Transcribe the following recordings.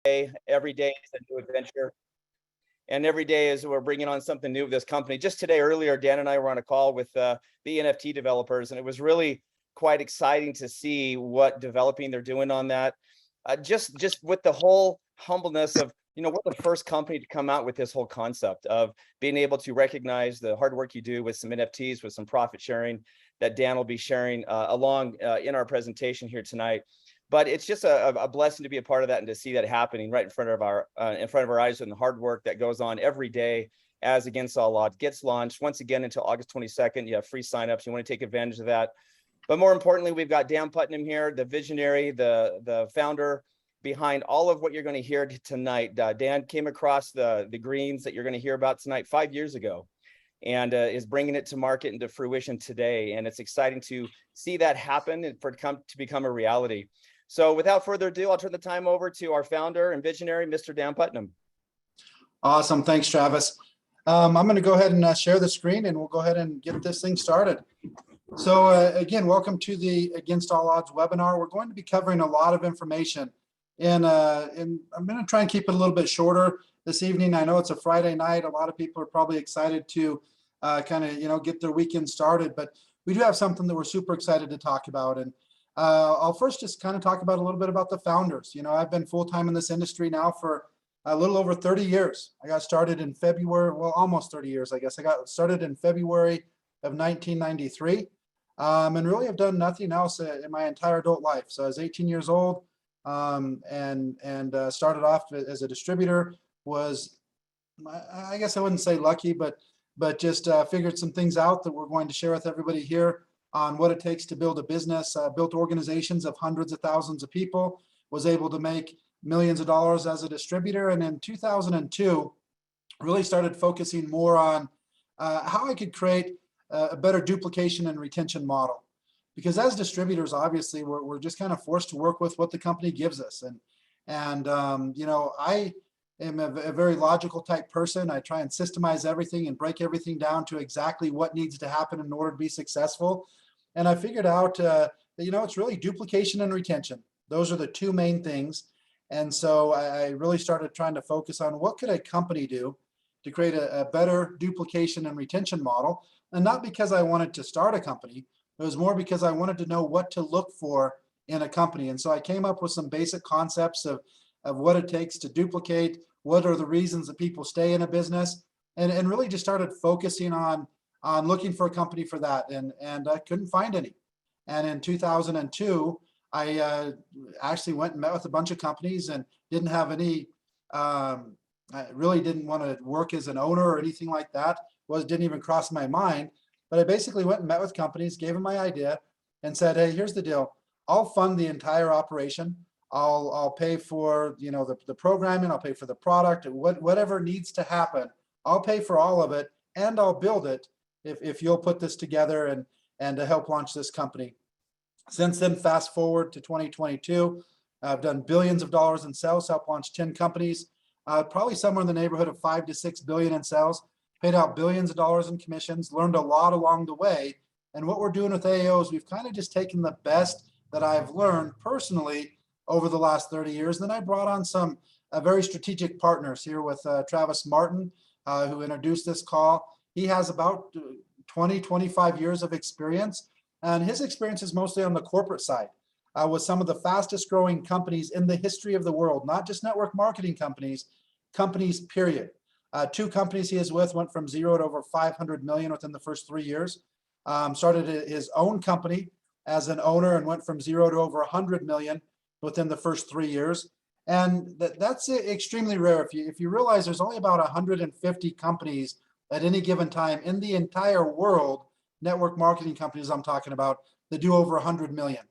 Every day is a new adventure. And every day as we're bringing on something new with this company. Just today, earlier, Dan and I were on a call with the NFT developers, and it was really quite exciting to see what developing they're doing on that. Just with the whole humbleness of, we're the first company to come out with this whole concept of being able to recognize the hard work you do with some NFTs, with some profit sharing that Dan will be sharing along in our presentation here tonight. But it's just a blessing to be a part of that and to see that happening right in front of our eyes, and the hard work that goes on every day as Against All Odds gets launched once again until August 22nd. You have free signups. You want to take advantage of that. But more importantly, we've got Dan Putnam here, the visionary, the founder behind all of what you're going to hear tonight. Dan came across the greens that you're going to hear about tonight 5 years ago, and is bringing it to market and to fruition today. And it's exciting to see that happen and for it to become a reality. So without further ado, I'll turn the time over to our founder and visionary, Mr. Dan Putnam. Awesome. Thanks, Travis. I'm going to go ahead and share the screen, and we'll go ahead and get this thing started. So again, welcome to the Against All Odds webinar. We're going to be covering a lot of information, and I'm going to try and keep it a little bit shorter this evening. I know it's a Friday night. A lot of people are probably excited to kind of get their weekend started, but we do have something that we're super excited to talk about. And I'll first just kind of talk about a little bit about the founders. I've been full-time in this industry now for a little over 30 years. I got started in February, well, almost 30 years, I guess. I got started in February of 1993, and really have done nothing else in my entire adult life. So I was 18 years old, and started off as a distributor. I guess I wouldn't say lucky, but just figured some things out that we're going to share with everybody here on what it takes to build a business, built organizations of hundreds of thousands of people, was able to make millions of dollars as a distributor. And in 2002, really started focusing more on how I could create a better duplication and retention model. Because as distributors, obviously, we're just kind of forced to work with what the company gives us. And I am a very logical type person. I try and systemize everything and break everything down to exactly what needs to happen in order to be successful. And I figured out that, it's really duplication and retention. Those are the two main things. And so I really started trying to focus on what could a company do to create a better duplication and retention model. And not because I wanted to start a company, it was more because I wanted to know what to look for in a company. And so I came up with some basic concepts of what it takes to duplicate, what are the reasons that people stay in a business, and really just started focusing on looking for a company for that, and I couldn't find any. And in 2002, I actually went and met with a bunch of companies and didn't have any, I really didn't want to work as an owner or anything like that. Didn't even cross my mind. But I basically went and met with companies, gave them my idea, and said, hey, here's the deal. I'll fund the entire operation. I'll pay for the programming, I'll pay for the product, whatever needs to happen. I'll pay for all of it, and I'll build it if you'll put this together and to help launch this company. Since then, fast forward to 2022, I've done billions of dollars in sales, helped launch 10 companies, probably somewhere in the neighborhood of 5 to 6 billion in sales, paid out billions of dollars in commissions, learned a lot along the way. And what we're doing with AAO is we've kind of just taken the best that I've learned personally over the last 30 years. Then I brought on some very strategic partners here with Travis Martin, who introduced this call. He has about 25 years of experience, and his experience is mostly on the corporate side with some of the fastest growing companies in the history of the world, not just network marketing companies, period. 2 companies he is with went from 0 to over 500 million within the first 3 years. Started his own company as an owner and went from 0 to over 100 million within the first 3 years. And that's extremely rare. If you realize there's only about 150 companies at any given time in the entire world, network marketing companies I'm talking about, that do over 100 million.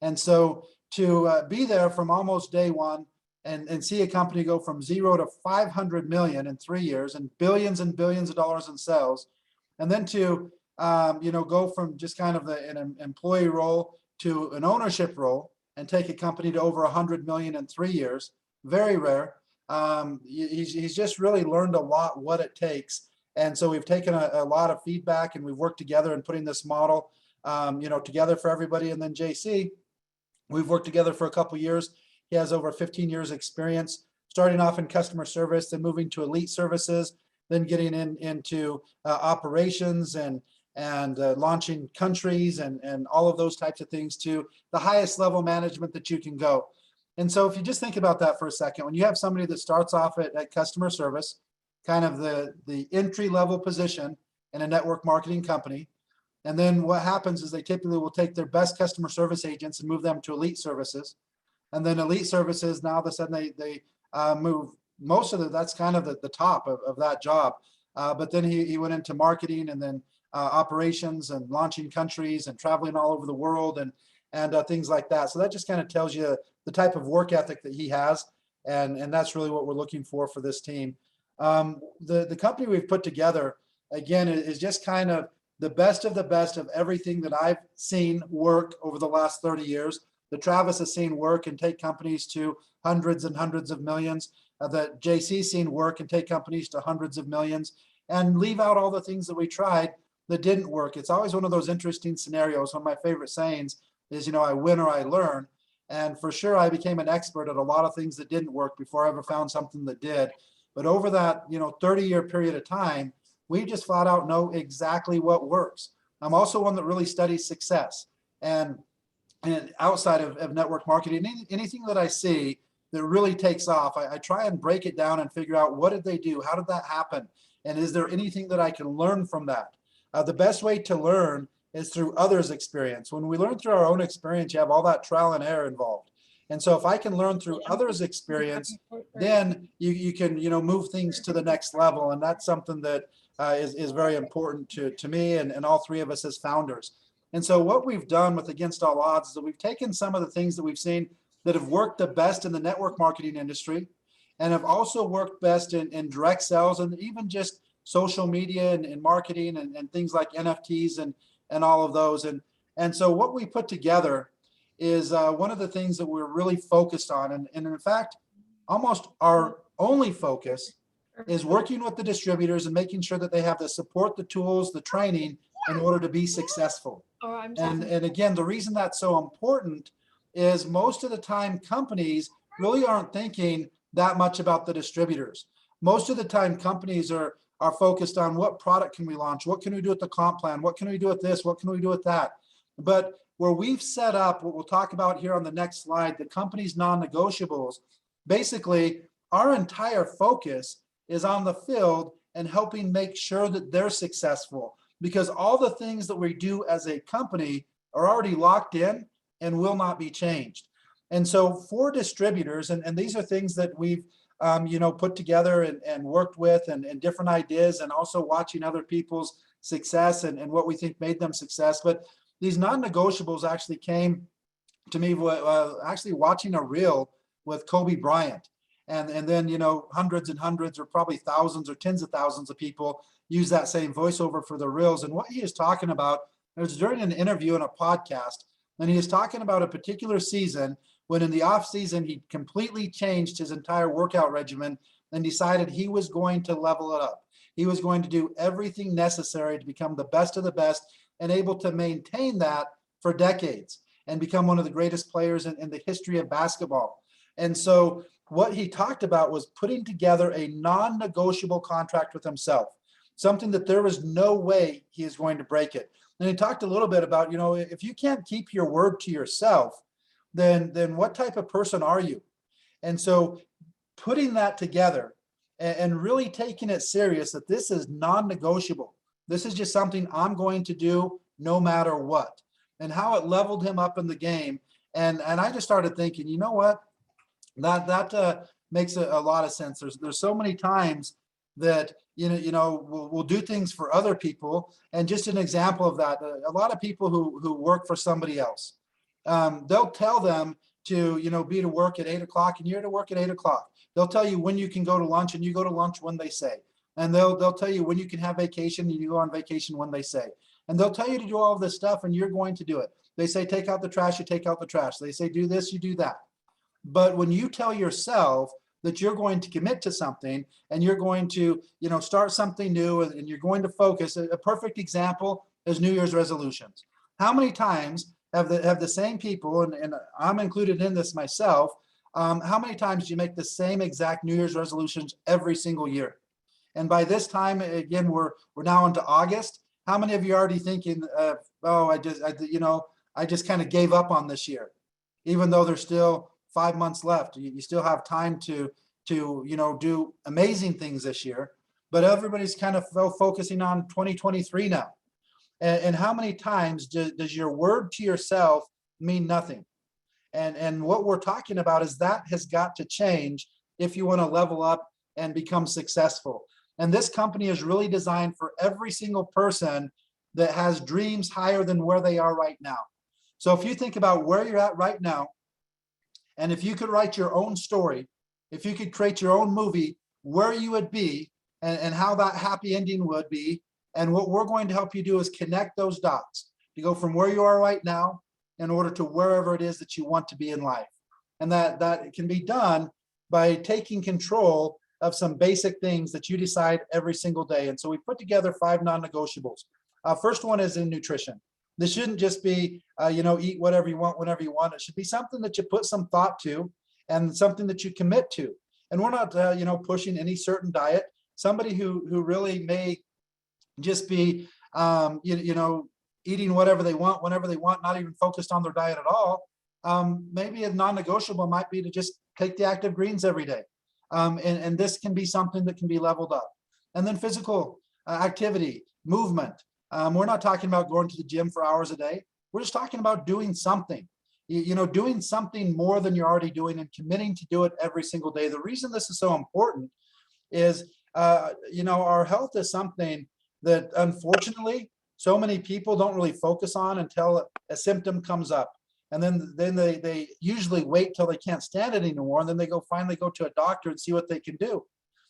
And so to be there from almost day one and see a company go from 0 to 500 million in 3 years and billions of dollars in sales, and then to go from just kind of an employee role to an ownership role and take a company to over 100 million in 3 years, very rare. He's just really learned a lot what it takes. And so we've taken a lot of feedback and we've worked together in putting this model together for everybody. And then JC, we've worked together for a couple of years. He has over 15 years experience, starting off in customer service, then moving to elite services, then getting into operations and launching countries and all of those types of things to the highest level management that you can go. And so if you just think about that for a second, when you have somebody that starts off at customer service, kind of the entry level position in a network marketing company, and then what happens is they typically will take their best customer service agents and move them to elite services. And then elite services, now all of a sudden they move most of that's kind of the top of that job. But then he went into marketing and then operations and launching countries and traveling all over the world and things like that. So that just kind of tells you the type of work ethic that he has. And that's really what we're looking for this team. The company we've put together, again, is just kind of the best of everything that I've seen work over the last 30 years. That Travis has seen work and take companies to hundreds and hundreds of millions. That JC's seen work and take companies to hundreds of millions, and leave out all the things that we tried that didn't work. It's always one of those interesting scenarios. One of my favorite sayings is, I win or I learn. And for sure, I became an expert at a lot of things that didn't work before I ever found something that did. But over that, 30-year period of time, we just flat out know exactly what works. I'm also one that really studies success. And outside of network marketing, anything that I see that really takes off, I try and break it down and figure out what did they do? How did that happen? And is there anything that I can learn from that? The best way to learn is through others' experience. When we learn through our own experience, you have all that trial and error involved. And so if I can learn through others' experience, then you can, move things to the next level. And that's something that is very important to me and all three of us as founders. And so what we've done with Against All Odds is that we've taken some of the things that we've seen that have worked the best in the network marketing industry and have also worked best in direct sales and even just social media and marketing and things like NFTs and all of those. And so what we put together is one of the things that we're really focused on. And in fact, almost our only focus is working with the distributors and making sure that they have the support, the tools, the training in order to be successful. And again, the reason that's so important is most of the time companies really aren't thinking that much about the distributors. Most of the time companies are focused on what product can we launch, what can we do with the comp plan, what can we do with this, what can we do with that. But where we've set up what we'll talk about here on the next slide, the company's non-negotiables, basically our entire focus is on the field and helping make sure that they're successful, because all the things that we do as a company are already locked in and will not be changed. And so for distributors, and these are things that we've put together and worked with and different ideas, and also watching other people's success and what we think made them success. But these non-negotiables actually came to me actually watching a reel with Kobe Bryant. And then, hundreds and hundreds or probably thousands or tens of thousands of people use that same voiceover for the reels. And what he is talking about, it was during an interview in a podcast, and he is talking about a particular season when in the off season, he completely changed his entire workout regimen and decided he was going to level it up. He was going to do everything necessary to become the best of the best and able to maintain that for decades and become one of the greatest players in the history of basketball. And so what he talked about was putting together a non-negotiable contract with himself, something that there was no way he is going to break it. And he talked a little bit about, if you can't keep your word to yourself, then what type of person are you? And so putting that together and really taking it serious, that this is non-negotiable. This is just something I'm going to do no matter what, and how it leveled him up in the game. And I just started thinking, you know what, that makes a lot of sense. There's so many times that we'll do things for other people. And just an example of that, a lot of people who work for somebody else, they'll tell them to be to work at 8 o'clock, and you're to work at 8 o'clock. They'll tell you when you can go to lunch, and you go to lunch when they say. And they'll tell you when you can have vacation, and you go on vacation when they say. And they'll tell you to do all of this stuff, and you're going to do it. They say take out the trash, you take out the trash. They say do this, you do that. But when you tell yourself that you're going to commit to something, and you're going to start something new, and you're going to focus, a perfect example is New Year's resolutions. How many times have the same people, and I'm included in this myself, How many times do you make the same exact New Year's resolutions every single year? And by this time, again, we're now into August. How many of you are already thinking, oh, I just kind of gave up on this year, even though there's still 5 months left. You still have time to do amazing things this year, but everybody's kind of focusing on 2023 now. And how many times does your word to yourself mean nothing? And what we're talking about is that has got to change if you want to level up and become successful. And this company is really designed for every single person that has dreams higher than where they are right now. So if you think about where you're at right now, and if you could write your own story, if you could create your own movie, where you would be and how that happy ending would be. And what we're going to help you do is connect those dots to go from where you are right now in order to wherever it is that you want to be in life. And that can be done by taking control of some basic things that you decide every single day. And so we put together 5 non-negotiables. First one is in nutrition. This shouldn't just be, eat whatever you want, whenever you want. It should be something that you put some thought to and something that you commit to. And we're not, pushing any certain diet. Somebody who really may just be, eating whatever they want, whenever they want, not even focused on their diet at all. Maybe a non-negotiable might be to just take the active greens every day. And this can be something that can be leveled up. And then physical activity, movement. We're not talking about going to the gym for hours a day. We're just talking about doing something, doing something more than you're already doing and committing to do it every single day. The reason this is so important is, our health is something that unfortunately so many people don't really focus on until a symptom comes up. And then they usually wait till they can't stand it anymore. And then they finally go to a doctor and see what they can do.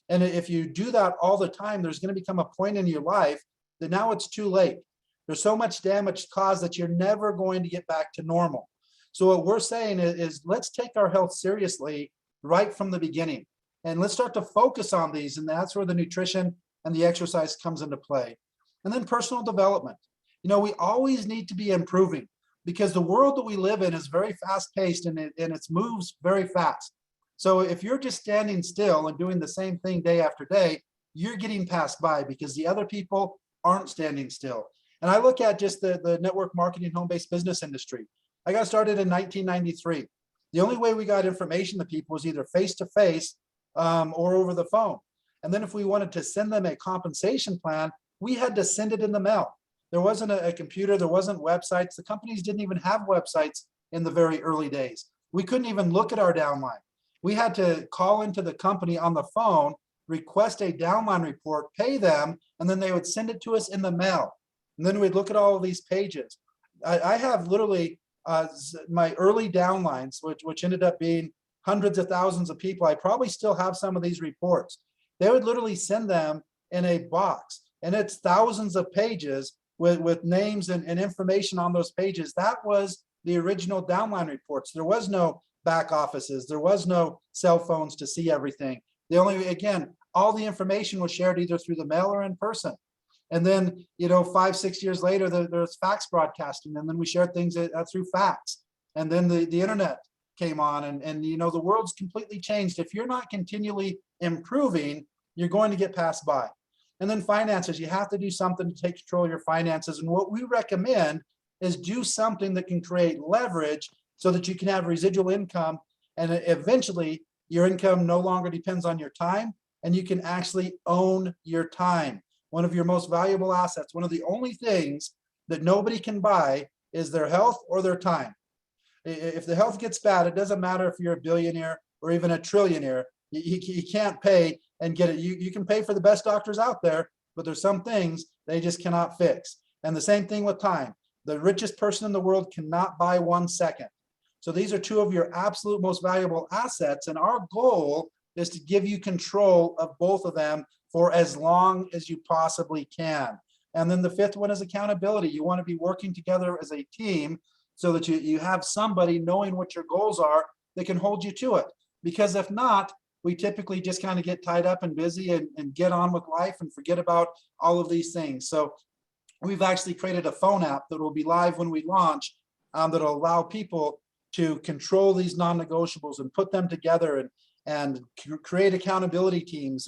And if you do that all the time, there's going to become a point in your life that now it's too late. There's so much damage caused that you're never going to get back to normal. So what we're saying is let's take our health seriously right from the beginning. And let's start to focus on these. And that's where the nutrition and the exercise comes into play. And then personal development. We always need to be improving because the world that we live in is very fast paced and it moves very fast. So if you're just standing still and doing the same thing day after day, you're getting passed by because the other people aren't standing still. And I look at just the network marketing home-based business industry. I got started in 1993. The only way we got information to people was either face-to-face or over the phone. And then if we wanted to send them a compensation plan, we had to send it in the mail. There wasn't a computer, there wasn't websites. The companies didn't even have websites in the very early days. We couldn't even look at our downline. We had to call into the company on the phone, request a downline report, pay them, and then they would send it to us in the mail. And then we'd look at all of these pages. I have literally my early downlines, which ended up being hundreds of thousands of people. I probably still have some of these reports. They would literally send them in a box, and it's thousands of pages with names and information on those pages. That was the original downline reports. There was no back offices. There was no cell phones to see everything. Again, all the information was shared either through the mail or in person. And then, 5-6 years later, there's fax broadcasting, and then we shared things through fax. And then the internet came on, and the world's completely changed. If you're not continually improving, you're going to get passed by. And then finances, you have to do something to take control of your finances. And what we recommend is do something that can create leverage so that you can have residual income. And eventually your income no longer depends on your time, and you can actually own your time. One of your most valuable assets, one of the only things that nobody can buy is their health or their time. If the health gets bad, it doesn't matter if you're a billionaire or even a trillionaire, you can't pay and get it. You can pay for the best doctors out there, but there's some things they just cannot fix. And the same thing with time. The richest person in the world cannot buy 1 second. So these are 2 of your absolute most valuable assets. And our goal is to give you control of both of them for as long as you possibly can. And then the 5th one is accountability. You want to be working together as a team so that you have somebody knowing what your goals are that can hold you to it. Because if not, we typically just kind of get tied up and busy and get on with life and forget about all of these things. So we've actually created a phone app that will be live when we launch that'll allow people to control these non-negotiables and put them together and create accountability teams.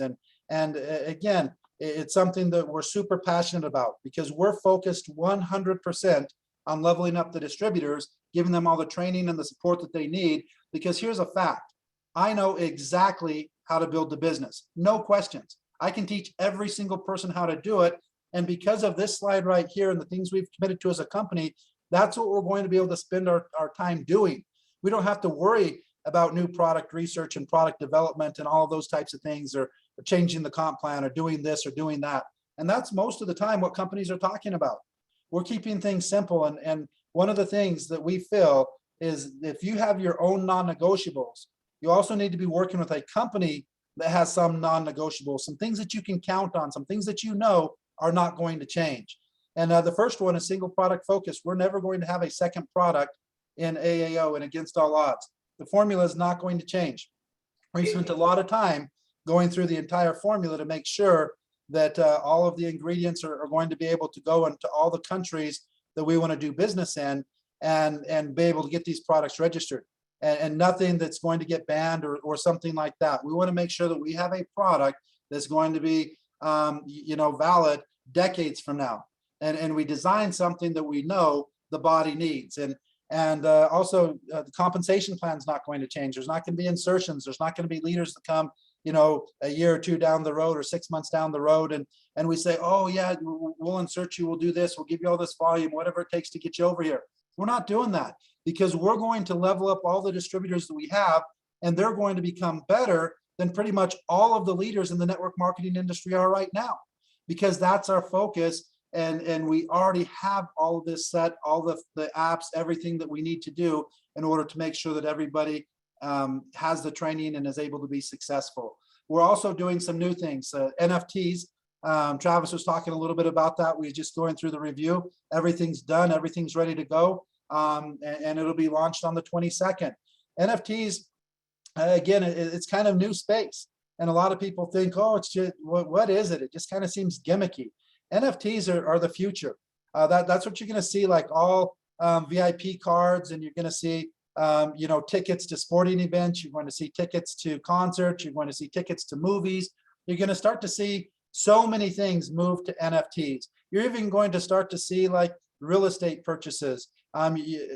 And again, it's something that we're super passionate about because we're focused 100% on leveling up the distributors, giving them all the training and the support that they need. Because here's a fact, I know exactly how to build the business, no questions. I can teach every single person how to do it. And because of this slide right here and the things we've committed to as a company, that's what we're going to be able to spend our time doing. We don't have to worry about new product research and product development and all of those types of things, or changing the comp plan or doing this or doing that. And that's most of the time what companies are talking about. We're keeping things simple. And one of the things that we feel is if you have your own non-negotiables, you also need to be working with a company that has some non-negotiables, some things that you can count on, some things that you know are not going to change. And the first one is single product focus. We're never going to have a second product in AAO and against all odds. The formula is not going to change. We spent a lot of time going through the entire formula to make sure that all of the ingredients are going to be able to go into all the countries that we want to do business in and be able to get these products registered. And nothing that's going to get banned or something like that. We want to make sure that we have a product that's going to be valid decades from now. And we design something that we know the body needs. And also the compensation plan is not going to change. There's not going to be insertions. There's not going to be leaders that come, a year or two down the road or 6 months down the road. And we say, oh yeah, we'll insert you. We'll do this. We'll give you all this volume, whatever it takes to get you over here. We're not doing that because we're going to level up all the distributors that we have, and they're going to become better than pretty much all of the leaders in the network marketing industry are right now, because that's our focus. And we already have all of this set, all the apps, everything that we need to do in order to make sure that everybody has the training and is able to be successful. We're also doing some new things, NFTs. Travis was talking a little bit about that. We're just going through the review. Everything's done. Everything's ready to go. And it'll be launched on the 22nd. NFTs, again, it's kind of new space. And a lot of people think, oh, it's just, what is it? It just kind of seems gimmicky. NFTs are the future. That's what you're going to see, like all VIP cards, and you're going to see, tickets to sporting events. You're going to see tickets to concerts. You're going to see tickets to movies. You're going to start to see so many things move to NFTs. You're even going to start to see like real estate purchases.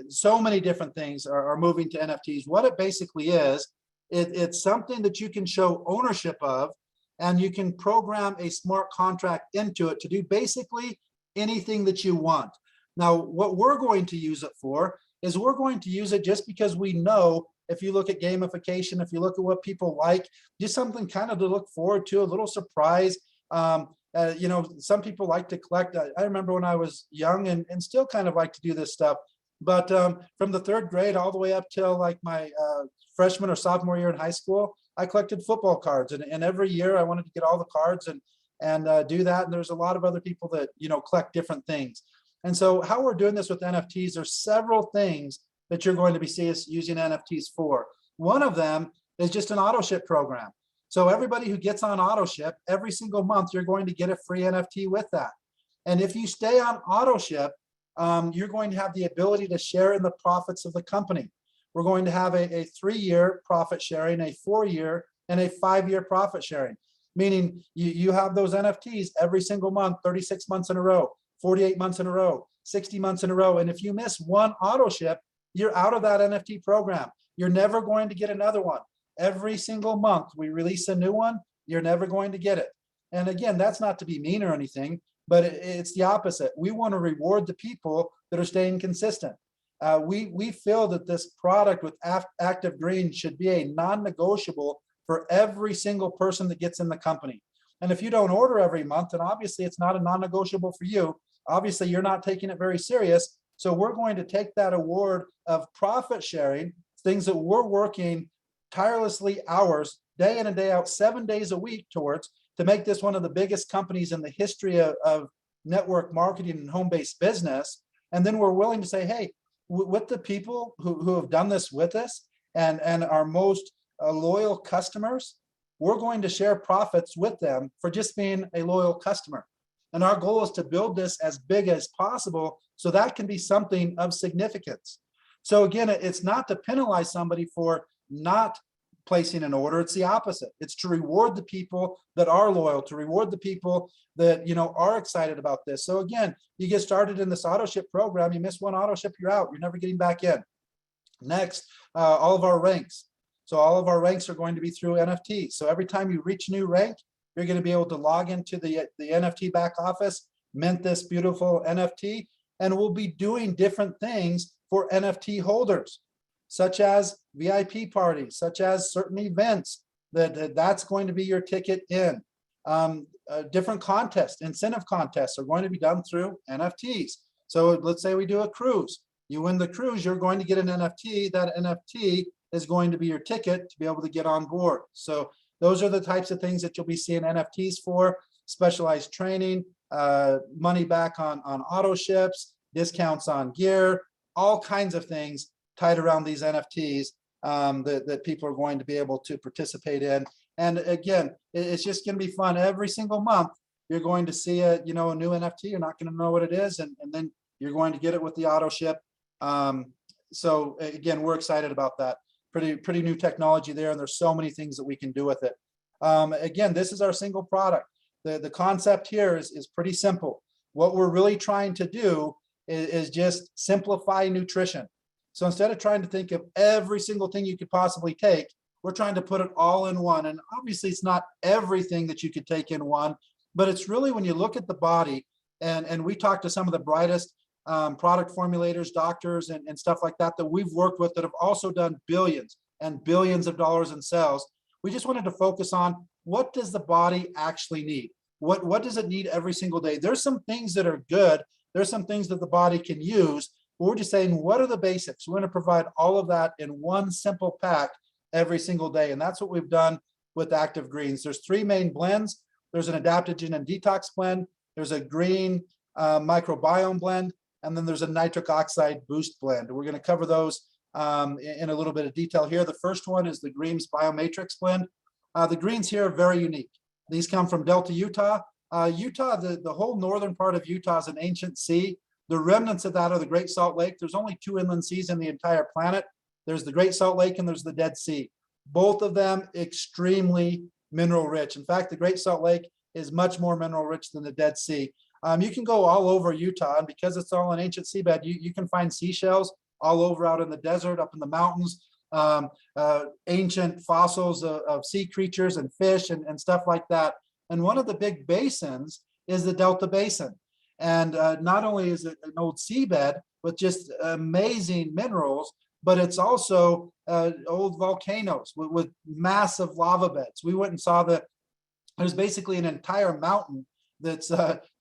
So many different things are moving to NFTs. What it basically is, it's something that you can show ownership of, and you can program a smart contract into it to do basically anything that you want. Now, what we're going to use it for is we're going to use it just because we know, if you look at gamification, if you look at what people like, just something kind of to look forward to, a little surprise. Some people like to collect. I remember when I was young and still kind of like to do this stuff. But from the 3rd grade all the way up till like my freshman or sophomore year in high school, I collected football cards. And every year I wanted to get all the cards and do that. And there's a lot of other people that, collect different things. And so how we're doing this with NFTs, there's several things that you're going to be seeing us using NFTs for. One of them is just an auto ship program. So everybody who gets on auto ship, every single month, you're going to get a free NFT with that. And if you stay on auto ship, you're going to have the ability to share in the profits of the company. We're going to have a 3-year profit sharing, a 4-year, and a 5-year profit sharing, meaning you have those NFTs every single month, 36 months in a row, 48 months in a row, 60 months in a row. And if you miss one auto ship, you're out of that NFT program. You're never going to get another one. Every single month we release a new one, you're never going to get it. And again, that's not to be mean or anything, but it's the opposite. We want to reward the people that are staying consistent. We feel that this product with Active Green should be a non-negotiable for every single person that gets in the company. And if you don't order every month, then obviously it's not a non-negotiable for you. Obviously, you're not taking it very serious. So we're going to take that award of profit sharing, things that we're working tirelessly hours, day in and day out, 7 days a week towards, to make this one of the biggest companies in the history of network marketing and home-based business. And then we're willing to say, hey, with the people who have done this with us and our most loyal customers, we're going to share profits with them for just being a loyal customer. And our goal is to build this as big as possible so that can be something of significance. So again, it's not to penalize somebody for not placing an order. It's the opposite. It's to reward the people that are loyal, to reward the people that, you know, are excited about this. So again, you get started in this auto ship program, you miss one auto ship, you're out. You're never getting back in. Next, all of our ranks. So all of our ranks are going to be through NFT. So every time you reach a new rank, you're going to be able to log into the NFT back office, mint this beautiful NFT, and we'll be doing different things for NFT holders, such as VIP parties, such as certain events that's going to be your ticket in. Different contests, incentive contests are going to be done through NFTs. So let's say we do a cruise. You win the cruise, you're going to get an NFT. That NFT is going to be your ticket to be able to get on board. So those are the types of things that you'll be seeing NFTs for: specialized training, money back on auto ships, discounts on gear, all kinds of things tied around these NFTs that people are going to be able to participate in. And again, it's just going to be fun. Every single month, you're going to see a new NFT. You're not going to know what it is, and then you're going to get it with the auto ship. So again, we're excited about that. Pretty new technology there, and there's so many things that we can do with it. Again, this is our single product. The concept here is pretty simple. What we're really trying to do is just simplify nutrition. So instead of trying to think of every single thing you could possibly take, we're trying to put it all in one. And obviously it's not everything that you could take in one, but it's really when you look at the body, and we talk to some of the brightest product formulators, doctors, and stuff like that we've worked with that have also done billions and billions of dollars in sales. We just wanted to focus on, what does the body actually need? What does it need every single day? There's some things that are good. There's some things that the body can use, but we're just saying, what are the basics? We're going to provide all of that in one simple pack every single day. And that's what we've done with Active Greens. There's 3 main blends. There's an adaptogen and detox blend. There's a green microbiome blend. And then there's a nitric oxide boost blend. We're going to cover those in a little bit of detail here. The first one is the Greens Biomatrix blend. The greens here are very unique. These come from Delta, Utah. Utah, the whole northern part of Utah is an ancient sea. The remnants of that are the Great Salt Lake. There's only 2 inland seas in the entire planet. There's the Great Salt Lake and there's the Dead Sea. Both of them extremely mineral rich. In fact, the Great Salt Lake is much more mineral rich than the Dead Sea. You can go all over Utah, and because it's all an ancient seabed, you can find seashells all over out in the desert, up in the mountains, ancient fossils of sea creatures and fish and stuff like that. And one of the big basins is the Delta Basin. And not only is it an old seabed with just amazing minerals, but it's also old volcanoes with massive lava beds. We went and saw there's basically an entire mountain that's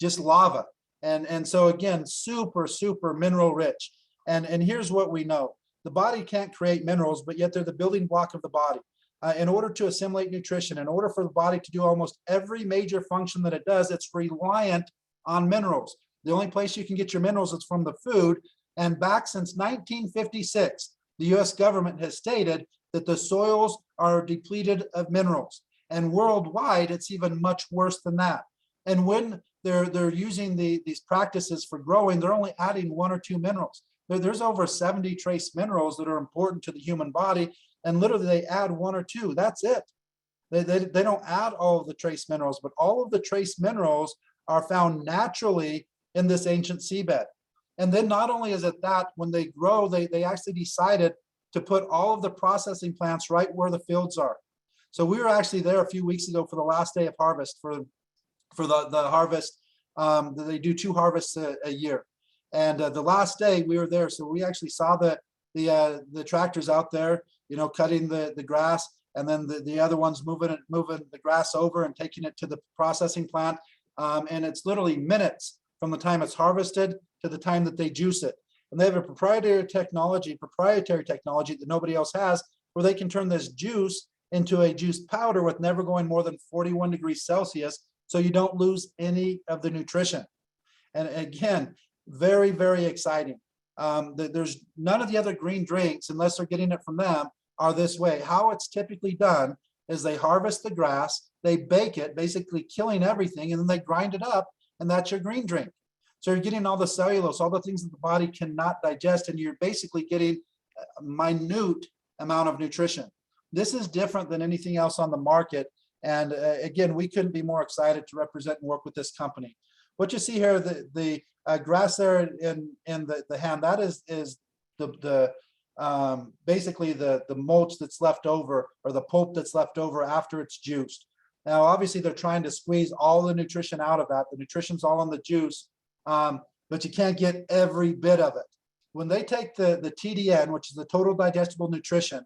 just lava. And so again, super, super mineral rich. And here's what we know. The body can't create minerals, but yet they're the building block of the body. In order to assimilate nutrition, in order for the body to do almost every major function that it does, it's reliant on minerals. The only place you can get your minerals is from the food. And back since 1956, the US government has stated that the soils are depleted of minerals. And worldwide, it's even much worse than that. And when they're using these practices for growing, they're only adding 1 or 2 minerals. There's over 70 trace minerals that are important to the human body, and literally they add 1 or 2. That's it. They don't add all of the trace minerals, but all of the trace minerals are found naturally in this ancient seabed. And then not only is it that, when they grow, they actually decided to put all of the processing plants right where the fields are. So we were actually there a few weeks ago for the last day of harvest for the harvest. They do 2 harvests a year. And the last day we were there, so we actually saw the tractors out there, cutting the grass, and then the other ones moving the grass over and taking it to the processing plant. And it's literally minutes from the time it's harvested to the time that they juice it. And they have a proprietary technology that nobody else has, where they can turn this juice into a juice powder with never going more than 41 degrees Celsius, so you don't lose any of the nutrition. And again, very, very exciting. There's none of the other green drinks, unless they're getting it from them, are this way. How it's typically done is they harvest the grass, they bake it, basically killing everything, and then they grind it up, and that's your green drink. So you're getting all the cellulose, all the things that the body cannot digest, and you're basically getting minute amount of nutrition. This is different than anything else on the market. And again, we couldn't be more excited to represent and work with this company. What you see here, the grass there in the hand, that is basically the mulch that's left over, or the pulp that's left over after it's juiced. Now, obviously, they're trying to squeeze all the nutrition out of that. The nutrition's all in the juice, but you can't get every bit of it. When they take the TDN, which is the total digestible nutrition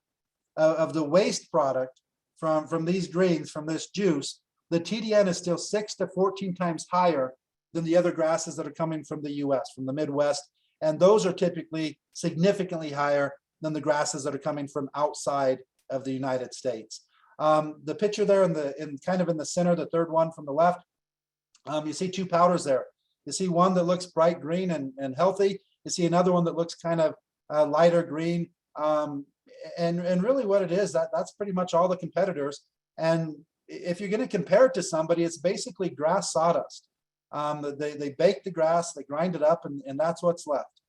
of the waste product from these greens, from this juice, the TDN is still 6 to 14 times higher than the other grasses that are coming from the US, from the Midwest. And those are typically significantly higher than the grasses that are coming from outside of the United States. The picture there in kind of in the center, the third one from the left, you see two powders there. You see one that looks bright green and healthy. You see another one that looks kind of lighter green. And really what it is, that's pretty much all the competitors. And if you're going to compare it to somebody, it's basically grass sawdust. They bake the grass, they grind it up, and that's what's left.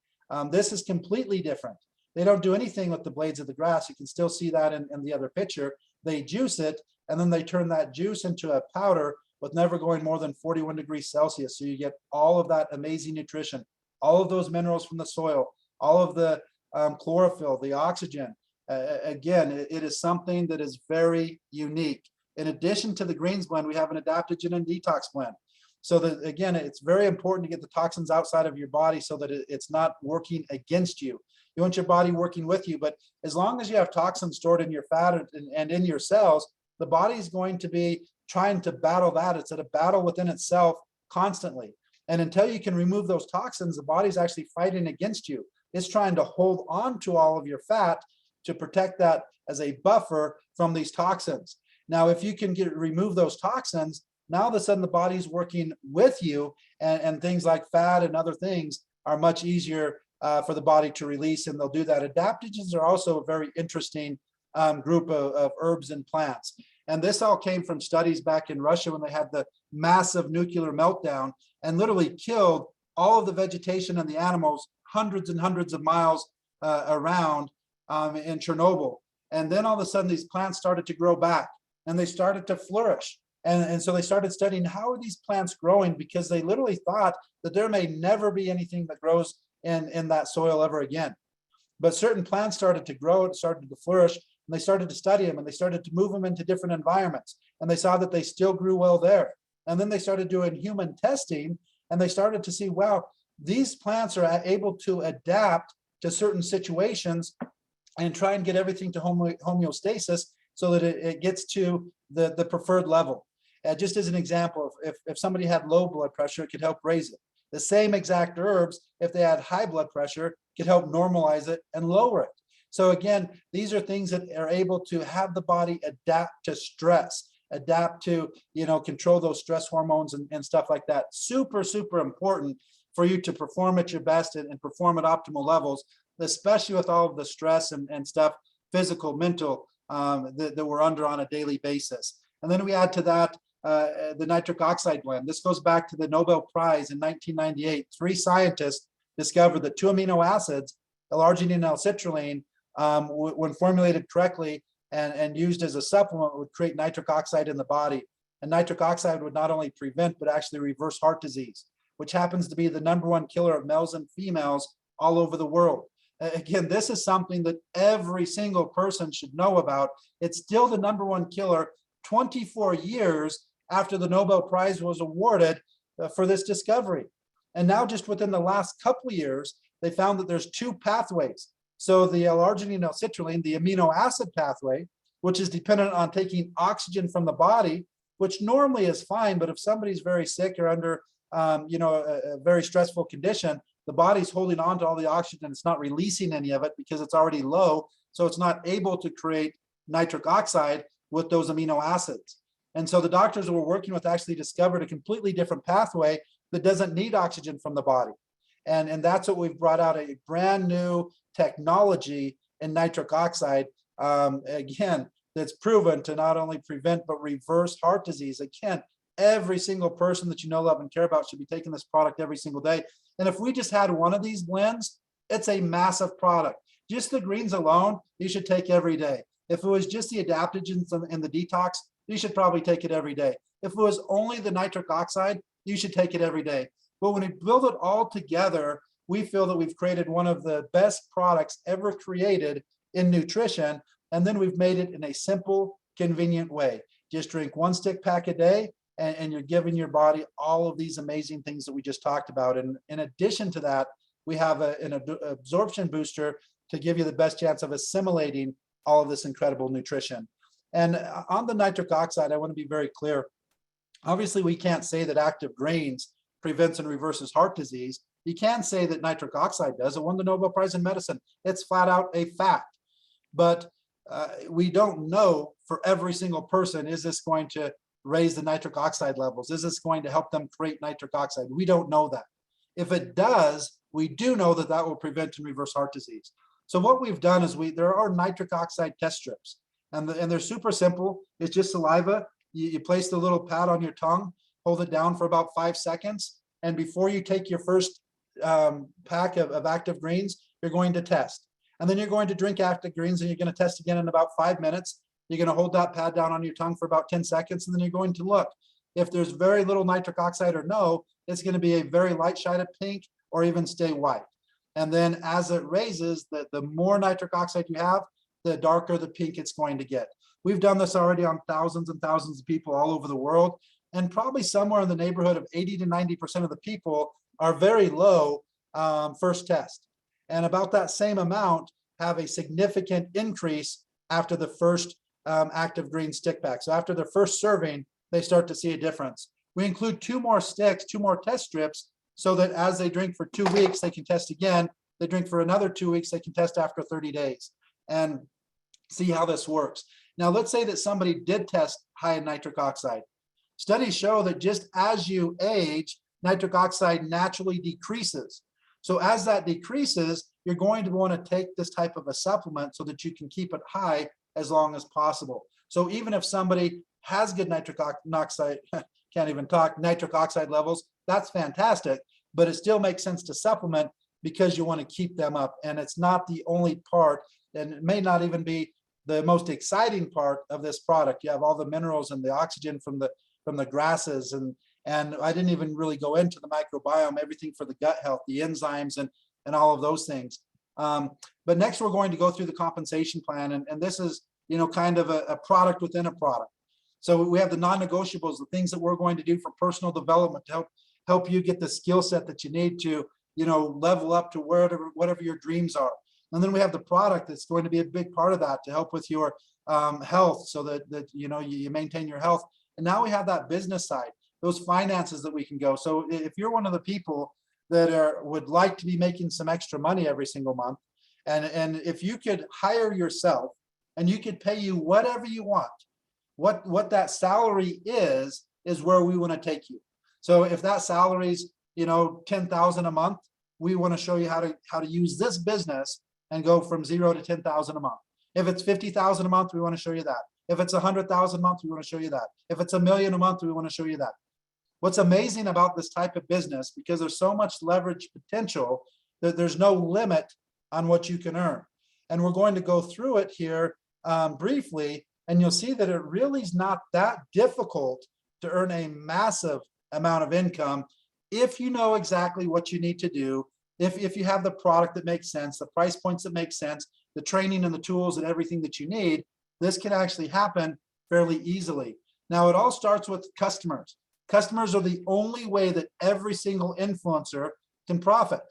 This is completely different. They don't do anything with the blades of the grass. You can still see that in the other picture. They juice it, and then they turn that juice into a powder with never going more than 41 degrees Celsius. So you get all of that amazing nutrition, all of those minerals from the soil, all of the chlorophyll, the oxygen. Again, it is something that is very unique. In addition to the greens blend, we have an adaptogen and detox blend. So that, again, it's very important to get the toxins outside of your body so that it's not working against you. You want your body working with you, but as long as you have toxins stored in your fat and in your cells, the body is going to be trying to battle that. It's at a battle within itself constantly. And until you can remove those toxins, the body's actually fighting against you. It's trying to hold on to all of your fat to protect that as a buffer from these toxins. Now, if you can remove those toxins, now all of a sudden the body's working with you, and things like fat and other things are much easier for the body to release, and they'll do that. Adaptogens are also a very interesting group of herbs and plants. And this all came from studies back in Russia when they had the massive nuclear meltdown and literally killed all of the vegetation and the animals hundreds and hundreds of miles around in Chernobyl. And then all of a sudden these plants started to grow back and they started to flourish. And so they started studying, how are these plants growing? Because they literally thought that there may never be anything that grows in that soil ever again. But certain plants started to grow, it started to flourish, and they started to study them, and they started to move them into different environments. And they saw that they still grew well there. And then they started doing human testing, and they started to see, wow, these plants are able to adapt to certain situations and try and get everything to homeostasis so that it gets to the preferred level. Just as an example, if somebody had low blood pressure, it could help raise it. The same exact herbs, if they had high blood pressure, could help normalize it and lower it. So again, these are things that are able to have the body adapt to stress, adapt to, control those stress hormones and stuff like that. Super, super important for you to perform at your best and perform at optimal levels, especially with all of the stress and stuff, physical, mental, that we're under on a daily basis. And then we add to that the nitric oxide blend. This goes back to the Nobel Prize in 1998. 3 scientists discovered that 2 amino acids, L-arginine and L-citrulline, when formulated correctly and used as a supplement, would create nitric oxide in the body. And nitric oxide would not only prevent, but actually reverse heart disease, which happens to be the #1 killer of males and females all over the world. Again, this is something that every single person should know about. It's still the #1 killer 24 years after the Nobel Prize was awarded for this discovery. And now just within the last couple of years, they found that there's 2 pathways. So the L-arginine L-citrulline, the amino acid pathway, which is dependent on taking oxygen from the body, which normally is fine, but if somebody's very sick or under a very stressful condition, the body's holding on to all the oxygen. It's not releasing any of it because it's already low. So it's not able to create nitric oxide with those amino acids. And so the doctors that we're working with actually discovered a completely different pathway that doesn't need oxygen from the body. And that's what we've brought out, a brand new technology in nitric oxide, again, that's proven to not only prevent, but reverse heart disease. Again, every single person that you know, love, and care about should be taking this product every single day. And if we just had one of these blends, it's a massive product. just the greens alone, you should take every day. If it was just the adaptogens and the detox, you should probably take it every day. If it was only the nitric oxide, you should take it every day. But when we build it all together, we feel that we've created one of the best products ever created in nutrition. And then we've made it in a simple, convenient way. Just drink 1 stick pack a day, and you're giving your body all of these amazing things that we just talked about. And in addition to that, we have an absorption booster to give you the best chance of assimilating all of this incredible nutrition. And on the nitric oxide, I want to be very clear. Obviously, we can't say that active grains prevents and reverses heart disease. You can say that nitric oxide does. It won the Nobel Prize in medicine. It's flat out a fact. But we don't know for every single person, is this going to raise the nitric oxide levels? Is this going to help them create nitric oxide? We don't know that. If it does, we do know that that will prevent and reverse heart disease. So what we've done is there are nitric oxide test strips, and they're super simple. It's just saliva. You place the little pad on your tongue, hold it down for about 5 seconds, and before you take your first pack of active greens, you're going to test. And then you're going to drink active greens, and you're going to test again in about 5 minutes. You're going to hold that pad down on your tongue for about 10 seconds, and then you're going to look. If there's very little nitric oxide or no, it's going to be a very light shade of pink or even stay white. And then as it raises, the more nitric oxide you have, the darker the pink it's going to get. We've done this already on thousands and thousands of people all over the world, and probably somewhere in the neighborhood of 80 to 90% of the people are very low first test. And about that same amount have a significant increase after the first active green stick pack. So after their first serving, they start to see a difference. We include 2 more sticks, 2 more test strips, so that as they drink for 2 weeks, they can test again. They drink for another 2 weeks, they can test after 30 days and see how this works. Now, let's say that somebody did test high in nitric oxide. Studies show that just as you age, nitric oxide naturally decreases. So as that decreases, you're going to want to take this type of a supplement so that you can keep it high as long as possible. So even if somebody has good nitric oxide, can't even talk, nitric oxide levels, that's fantastic, but it still makes sense to supplement because you want to keep them up. And it's not the only part, and it may not even be the most exciting part of this product. You have all the minerals and the oxygen from the grasses, and I didn't even really go into the microbiome, everything for the gut health, the enzymes, and all of those things. But next we're going to go through the compensation plan, and this is, kind of a product within a product. So we have the non-negotiables, the things that we're going to do for personal development to help you get the skill set that you need to, level up to whatever your dreams are. And then we have the product that's going to be a big part of that to help with your health, so that you maintain your health. And now we have that business side, those finances that we can go. So if you're one of the people that would like to be making some extra money every single month, and if you could hire yourself and you could pay you whatever you want, what that salary is where we want to take you. So if that salary is $10,000 a month, we want to show you how to use this business and go from 0 to 10,000 a month. If it's 50,000 a month, we want to show you that. If it's 100,000 a month, we want to show you that. If it's $1 million a month, we want to show you that. What's amazing about this type of business, because there's so much leverage potential, that there's no limit on what you can earn. And we're going to go through it here briefly, and you'll see that it really is not that difficult to earn a massive amount of income if you know exactly what you need to do, if you have the product that makes sense, the price points that make sense, the training and the tools and everything that you need. This can actually happen fairly easily. Now, it all starts with customers. Customers are the only way that every single influencer can profit.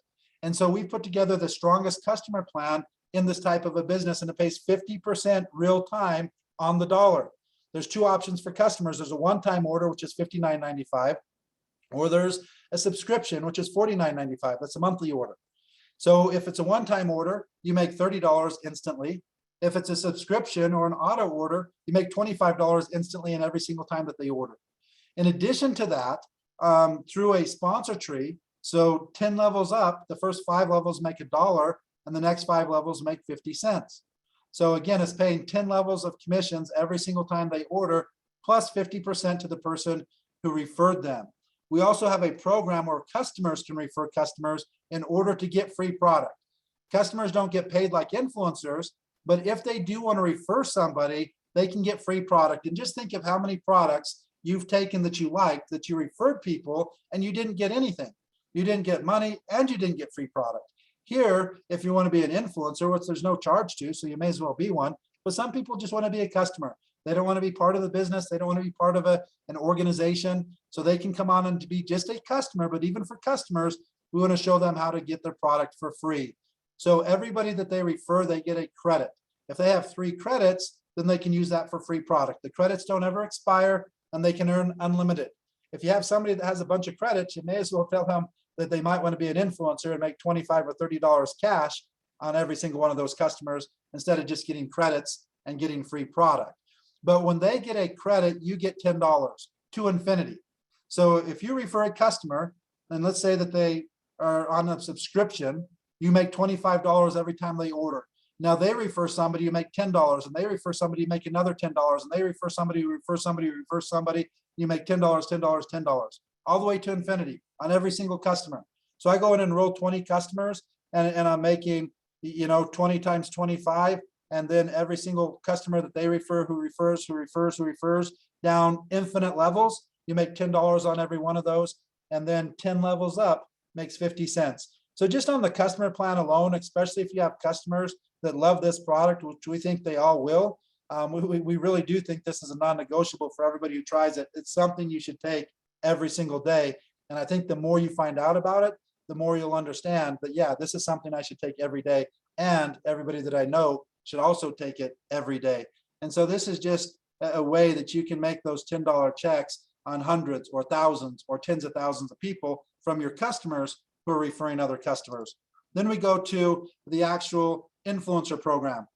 And so we put together the strongest customer plan in this type of a business, and it pays 50% real time on the dollar. There's 2 options for customers. There's a one-time order, which is $59.95, or there's a subscription, which is $49.95. That's a monthly order. So if it's a one-time order, you make $30 instantly. If it's a subscription or an auto order, you make $25 instantly in every single time that they order. In addition to that, through a sponsor tree, so 10 levels up, the first 5 levels make $1, and the next 5 levels make 50 cents. So again, it's paying 10 levels of commissions every single time they order, plus 50% to the person who referred them. We also have a program where customers can refer customers in order to get free product. Customers don't get paid like influencers, but if they do want to refer somebody, they can get free product. And just think of how many products you've taken that you liked, that you referred people, and you didn't get anything. You didn't get money and you didn't get free product. Here, if you want to be an influencer, which there's no charge to, so you may as well be one, but some people just want to be a customer. They don't want to be part of the business. They don't want to be part of an organization. So they can come on and be just a customer, but even for customers, we want to show them how to get their product for free. So everybody that they refer, they get a credit. If they have 3 credits, then they can use that for free product. The credits don't ever expire and they can earn unlimited. If you have somebody that has a bunch of credits, you may as well tell them that they might want to be an influencer and make $25 or $30 cash on every single one of those customers instead of just getting credits and getting free product. But when they get a credit, you get $10 to infinity. So if you refer a customer, and let's say that they are on a subscription, you make $25 every time they order. Now they refer somebody, you make $10, and they refer somebody, you make another $10, and they refer somebody, you refer somebody, you refer somebody, you make $10, $10, $10, all the way to infinity on every single customer. So I go in and enroll 20 customers, and I'm making, 20 times 25, and then every single customer that they refer, who refers, down infinite levels, you make $10 on every one of those, and then 10 levels up makes 50 cents. So just on the customer plan alone, especially if you have customers that love this product, which we think they all will, we really do think this is a non-negotiable for everybody who tries it. It's something you should take every single day. And I think the more you find out about it, the more you'll understand that, yeah, this is something I should take every day. And everybody that I know should also take it every day. And so this is just a way that you can make those $10 checks on hundreds or thousands or tens of thousands of people from your customers who are referring other customers. Then we go to the actual influencer program.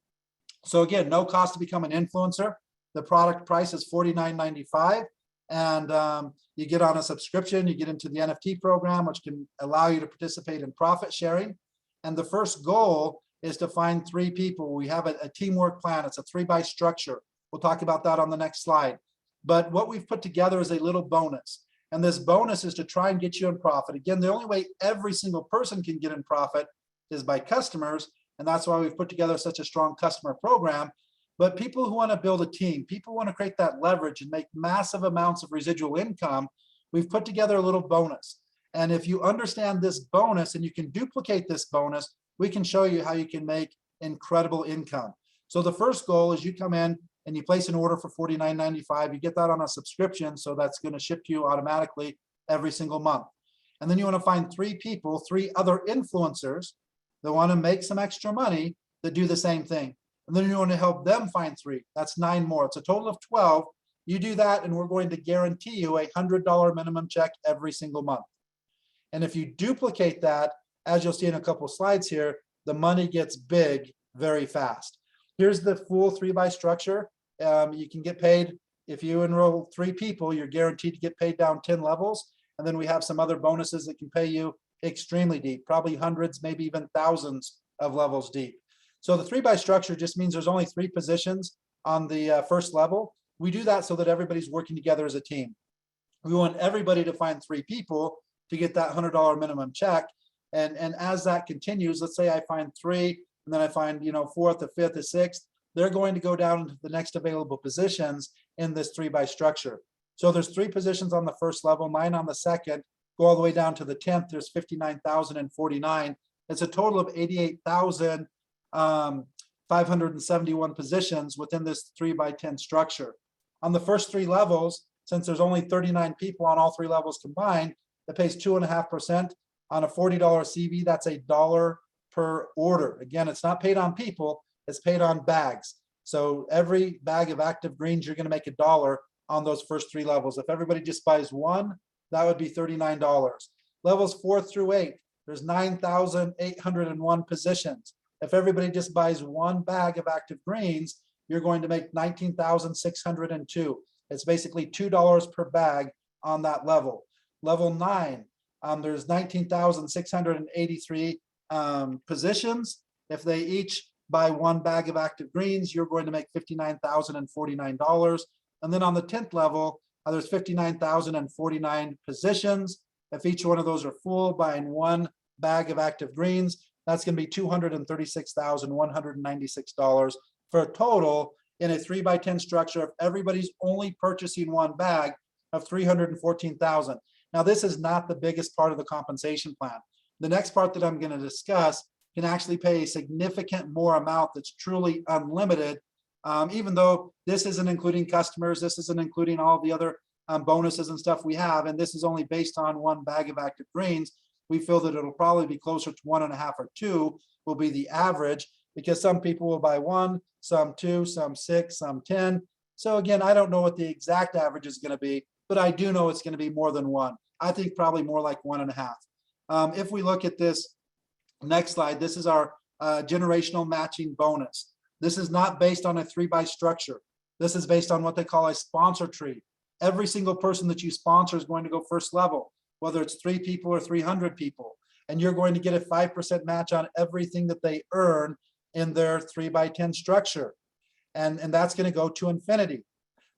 So again, no cost to become an influencer. The product price is $49.95, and you get on a subscription, you get into the NFT program, which can allow you to participate in profit sharing. And the first goal is to find 3 people. We have a teamwork plan. It's a 3-by structure. We'll talk about that on the next slide. But what we've put together is a little bonus. And this bonus is to try and get you in profit. Again, the only way every single person can get in profit is by customers. And that's why we've put together such a strong customer program. But people who want to build a team, people who want to create that leverage and make massive amounts of residual income, we've put together a little bonus. And if you understand this bonus and you can duplicate this bonus, we can show you how you can make incredible income. So the first goal is you come in and you place an order for $49.95. You get that on a subscription, so that's going to ship to you automatically every single month. And then you want to find 3 people, 3 other influencers that want to make some extra money that do the same thing. And then you want to help them find 3. That's 9 more. It's a total of 12. You do that, and we're going to guarantee you a $100 minimum check every single month. And if you duplicate that, as you'll see in a couple of slides here, the money gets big very fast. Here's the full 3-by structure. You can get paid if you enroll 3 people, you're guaranteed to get paid down 10 levels. And then we have some other bonuses that can pay you extremely deep, probably hundreds, maybe even thousands of levels deep. So the 3-by structure just means there's only 3 positions on the first level. We do that so that everybody's working together as a team. We want everybody to find 3 people to get that $100 minimum check. And as that continues, let's say I find 3, and then I find, 4th, the 5th, the 6th, they're going to go down into the next available positions in this 3-by structure. So there's 3 positions on the first level, 9 on the second, go all the way down to the 10th, there's 59,049. It's a total of 88,571 positions within this 3-by-10 structure. On the first 3 levels, since there's only 39 people on all 3 levels combined, it pays 2.5%. On a $40 CV, that's $1 per order. Again, it's not paid on people, it's paid on bags. So every bag of active greens, you're going to make $1 on those first 3 levels. If everybody just buys 1, that would be $39. Levels 4 through 8, there's 9,801 positions. If everybody just buys 1 bag of active greens, you're going to make 19,602. It's basically $2 per bag on that level. Level 9, there's 19,683 positions. If they each buy 1 bag of active greens, you're going to make $59,049. And then on the 10th level, there's 59,049 positions. If each one of those are full, buying 1 bag of active greens, That's going to be $236,196 for a total in a 3x10 structure if everybody's only purchasing one bag of $314,000. Now, this is not the biggest part of the compensation plan. The next part that I'm going to discuss can actually pay a significant more amount that's truly unlimited, even though this isn't including customers, this isn't including all the other bonuses and stuff we have, and this is only based on one bag of active greens. We feel that it'll probably be closer to 1.5 or 2 will be the average, because some people will buy 1, some 2, some 6, some 10. So again, I don't know what the exact average is going to be, but I do know it's going to be more than 1. I think probably more like 1.5. If we look at this next slide, this is our generational matching bonus. This is not based on a 3x structure. This is based on what they call a sponsor tree. Every single person that you sponsor is going to go first level, whether it's 3 people or 300 people. And you're going to get a 5% match on everything that they earn in their 3x10 structure. And that's going to go to infinity.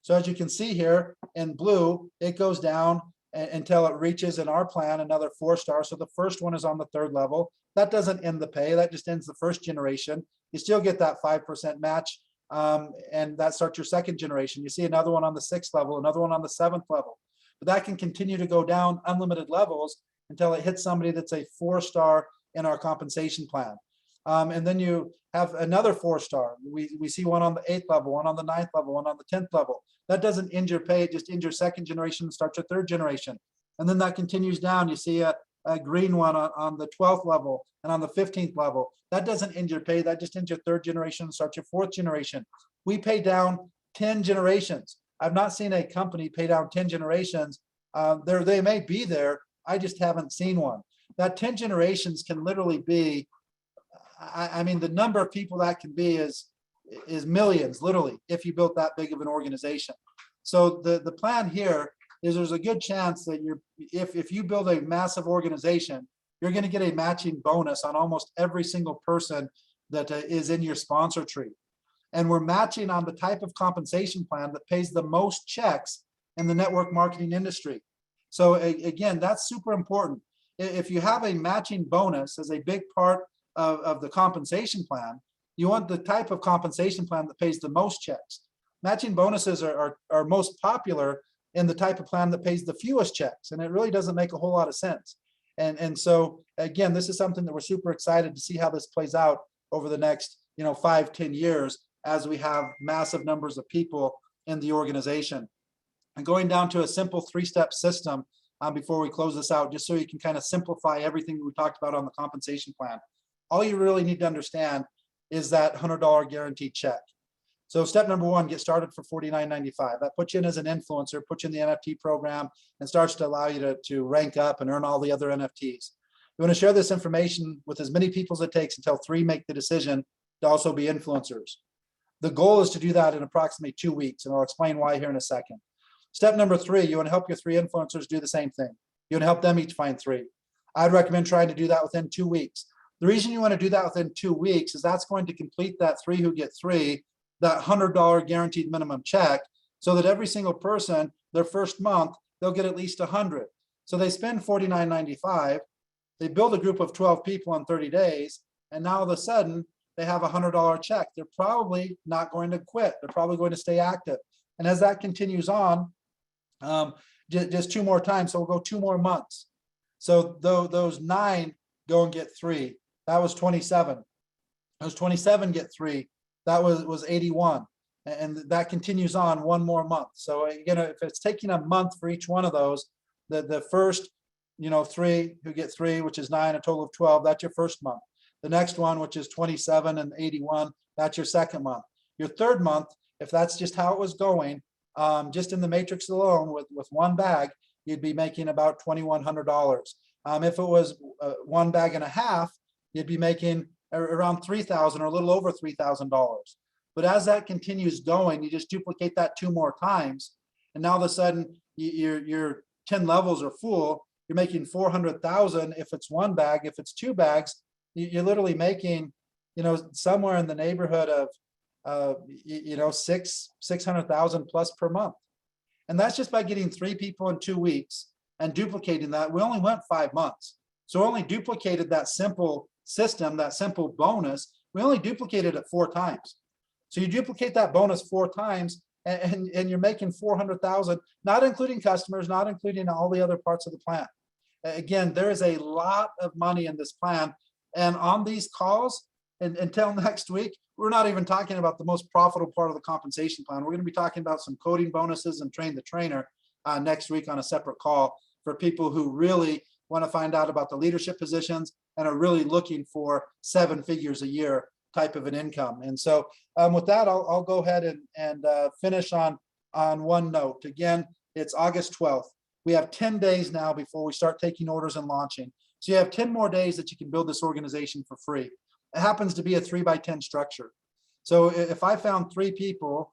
So as you can see here in blue, it goes down until it reaches, in our plan, another 4-star. So the first one is on the 3rd level. That doesn't end the pay. That just ends the first generation. You still get that 5% match. And that starts your second generation. You see another one on the 6th level, another one on the 7th level. But that can continue to go down unlimited levels until it hits somebody that's a 4-star in our compensation plan. And then you have another 4-star. We see one on the 8th level, one on the 9th level, one on the 10th level. That doesn't end your pay, it just ends your second generation and starts your 3rd generation. And then that continues down. You see a green one on the 12th level and on the 15th level. That doesn't end your pay, that just ends your 3rd generation and starts your 4th generation. We pay down 10 generations. I've not seen a company pay down 10 generations. They may be there, I just haven't seen one. That 10 generations can literally be, I mean, the number of people that can be is millions, literally, if you built that big of an organization. So the plan here is there's a good chance that if you build a massive organization, you're going to get a matching bonus on almost every single person that is in your sponsor tree. And we're matching on the type of compensation plan that pays the most checks in the network marketing industry. So again, that's super important. If you have a matching bonus as a big part of the compensation plan, you want the type of compensation plan that pays the most checks. Matching bonuses are most popular in the type of plan that pays the fewest checks, and it really doesn't make a whole lot of sense. And so again, this is something that we're super excited to see how this plays out over the next 5-10 years as we have massive numbers of people in the organization. And going down to a simple 3-step system before we close this out, just so you can kind of simplify everything we talked about on the compensation plan. All you really need to understand is that $100 guaranteed check. So step number 1, get started for $49.95. That puts you in as an influencer, puts you in the NFT program, and starts to allow you to rank up and earn all the other NFTs. You want to share this information with as many people as it takes until 3 make the decision to also be influencers. The goal is to do that in approximately 2 weeks, and I'll explain why here in a second. Step number 3, you want to help your 3 influencers do the same thing. You want to help them each find 3. I'd recommend trying to do that within 2 weeks. The reason you want to do that within 2 weeks is that's going to complete that 3 who get 3, that $100 guaranteed minimum check, so that every single person, their first month, they'll get at least 100. So they spend $49.95, they build a group of 12 people in 30 days, and now all of a sudden they have a $100 check. They're probably not going to quit. They're probably going to stay active. And as that continues on, just 2 more times, so we'll go 2 more months. So those 9 go and get 3. That was 27. Those 27 get 3. That was 81. And that continues on 1 more month. So again, if it's taking a month for each one of those, the first 3 who get 3, which is 9, a total of 12, that's your first month. The next one, which is 27 and 81, that's your second month. Your third month, if that's just how it was going, just in the matrix alone with 1 bag, you'd be making about $2,100. If it was 1 bag and a half, you'd be making around $3,000 or a little over $3,000. But as that continues going, you just duplicate that 2 more times, and now all of a sudden your 10 levels are full. You're making $400,000 if it's 1 bag. If it's 2 bags, you're literally making, somewhere in the neighborhood of, $600,000 plus per month. And that's just by getting 3 people in 2 weeks and duplicating that. We only went 5 months. So only duplicated that simple system, that simple bonus, we only duplicated it 4 times. So you duplicate that bonus 4 times and you're making 400,000, not including customers, not including all the other parts of the plan. Again, there is a lot of money in this plan. And on these calls, and until next week, we're not even talking about the most profitable part of the compensation plan. We're going to be talking about some coding bonuses and train the trainer next week on a separate call for people who really want to find out about the leadership positions and are really looking for 7 figures a year type of an income. And so with that, I'll go ahead and finish on one note. Again, it's August 12th. We have 10 days now before we start taking orders and launching. So you have 10 more days that you can build this organization for free. It happens to be a 3x10 structure. So if I found 3 people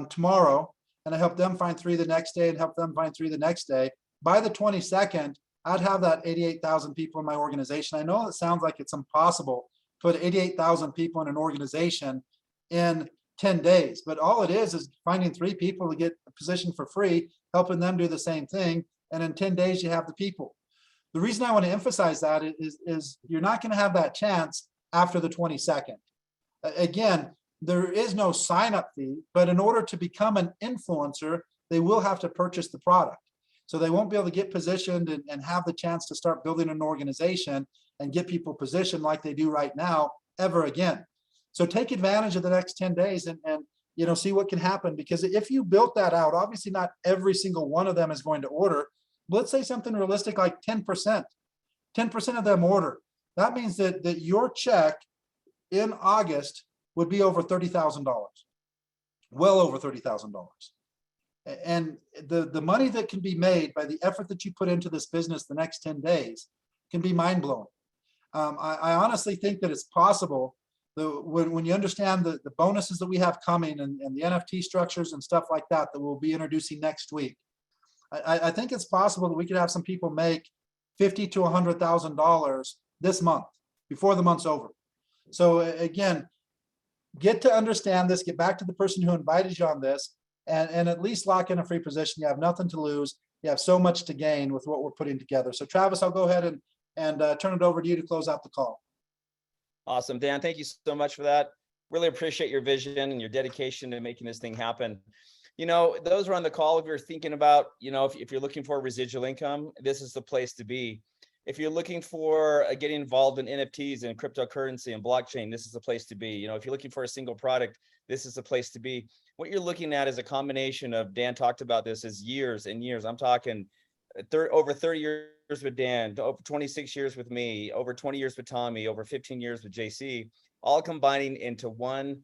tomorrow and I help them find 3 the next day and help them find 3 the next day, by the 22nd, I'd have that 88,000 people in my organization. I know it sounds like it's impossible to put 88,000 people in an organization in 10 days, but all it is finding 3 people to get a position for free, helping them do the same thing. And in 10 days, you have the people. The reason I want to emphasize that is you're not going to have that chance after the 22nd. Again, there is no sign-up fee, but in order to become an influencer, they will have to purchase the product. So they won't be able to get positioned and have the chance to start building an organization and get people positioned like they do right now ever again. So take advantage of the next 10 days and see what can happen. Because if you built that out, obviously not every single one of them is going to order. Let's say something realistic like 10%. 10% of them order. That means that your check in August would be over $30,000, well over $30,000. And the money that can be made by the effort that you put into this business the next 10 days can be mind-blowing. I honestly think that it's possible when you understand the bonuses that we have coming and the NFT structures and stuff like that we'll be introducing next week. I think it's possible that we could have some people make $50,000 to $100,000 this month before the month's over. So again, get to understand this, get back to the person who invited you on this, and at least lock in a free position. You have nothing to lose. You have so much to gain with what we're putting together. So Travis, I'll go ahead and turn it over to you to close out the call. Awesome, Dan. Thank you so much for that. Really appreciate your vision and your dedication to making this thing happen. Those are on the call. If you're thinking about, if you're looking for residual income, this is the place to be. If you're looking for getting involved in NFTs and cryptocurrency and blockchain, this is the place to be. If you're looking for a single product, this is the place to be. What you're looking at is a combination of, Dan talked about this, is years and years. I'm talking over 30 years with Dan, over 26 years with me, over 20 years with Tommy, over 15 years with JC, all combining into one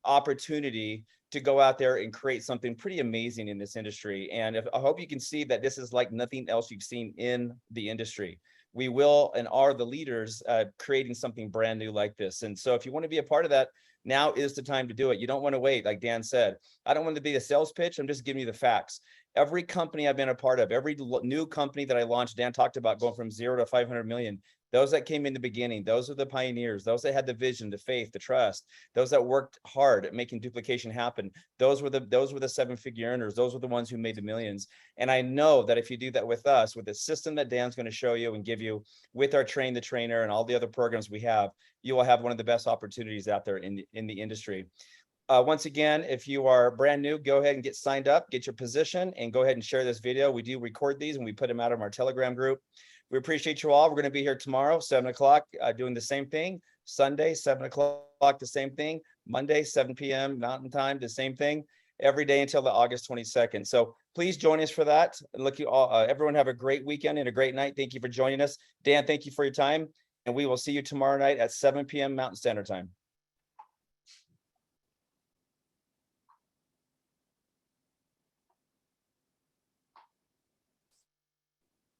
opportunity to go out there and create something pretty amazing in this industry. And I hope you can see that this is like nothing else you've seen in the industry. We will and are the leaders creating something brand new like this. And so if you want to be a part of that, now is the time to do it. You don't want to wait. Like Dan said, I don't want to be a sales pitch. I'm just giving you the facts. Every company I've been a part of, every new company that I launched, Dan talked about going from 0 to 500 million. Those that came in the beginning, those are the pioneers, those that had the vision, the faith, the trust, those that worked hard at making duplication happen. Those were the 7-figure earners. Those were the ones who made the millions. And I know that if you do that with us, with the system that Dan's going to show you and give you, with our Train the Trainer and all the other programs we have, you will have one of the best opportunities out there in the industry. Once again, if you are brand new, go ahead and get signed up, get your position, and go ahead and share this video. We do record these and we put them out on our Telegram group. We appreciate you all. We're going to be here tomorrow, 7 o'clock, doing the same thing. Sunday, 7 o'clock, the same thing. Monday, 7 p.m. Mountain Time, the same thing. Every day until the August 22nd. So please join us for that. Look, you all, everyone have a great weekend and a great night. Thank you for joining us. Dan, thank you for your time. And we will see you tomorrow night at 7 p.m. Mountain Standard Time.